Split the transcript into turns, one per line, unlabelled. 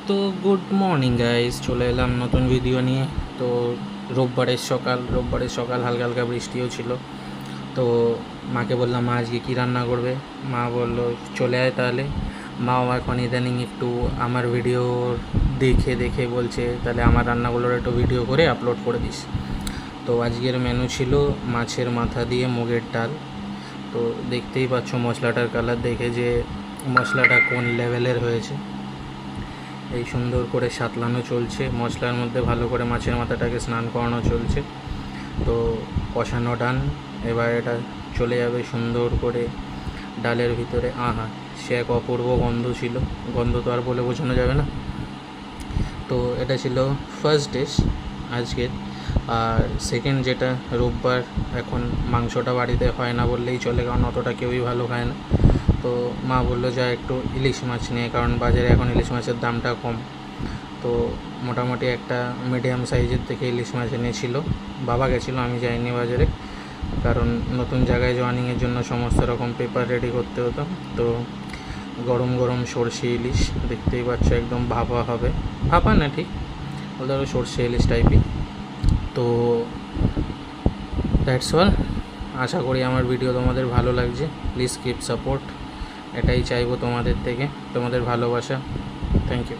তো good morning guys, চলে এলাম নতুন ভিডিও নিয়ে। তো রোববারের সকাল হালকা হালকা বৃষ্টিও ছিল। তো মাকে বললাম মা আজকে কী রান্না করবে। মা বললো চলে আয় তাহলে। মাও এখন ইদানিং একটু আমার ভিডিও দেখে দেখে বলছে তাহলে আমার রান্নাগুলোর একটু ভিডিও করে আপলোড করে দিস। তো আজকের মেনু ছিল মাছের মাথা দিয়ে মুগের ডাল। তো দেখতেই পাচ্ছ মশলাটার কালার দেখে যে মশলাটা কোন লেভেলের হয়েছে। এই সুন্দর করে সাতলানো চলছে, মশলার মধ্যে ভালো করে মাছের মাথাটাকে স্নান করানো চলছে। তো কষানো ডান, এবার এটা চলে যাবে সুন্দর করে ডালের ভিতরে। আহা, সে এক অপূর্ব গন্ধ ছিল, গন্ধ তো আর বলে বোঝানো যাবে না। তো এটা ছিল ফার্স্ট ডিশ আজকের। আর সেকেন্ড যেটা, রোববার এখন মাংসটা বাড়িতে হয় না বললেই চলে, কারণ অতটা কেউই ভালো খায় না। তো মা বললো যা একটু ইলিশ মাছ নিয়ে, কারণ বাজারে এখন ইলিশ মাছের দামটা কম। তো মোটামুটি একটা মিডিয়াম সাইজের থেকে ইলিশ মাছ এনেছিল। বাবা গেছিলো, আমি যাইনি বাজারে, কারণ নতুন জায়গায় জয়েনিংয়ের জন্য সমস্ত রকম পেপার রেডি করতে হতো। তো গরম গরম সর্ষে ইলিশ দেখতেই পাচ্ছ, একদম ভাপা হবে, ভাপা না ঠিক বলতে পারো সর্ষে ইলিশ টাইপই। তো দ্যাটস অল। আশা করি আমার ভিডিও তোমাদের ভালো লাগছে। প্লিজ কিপ সাপোর্ট, এটাই চাইবো তোমাদের থেকে, তোমাদের ভালোবাসা। Thank you.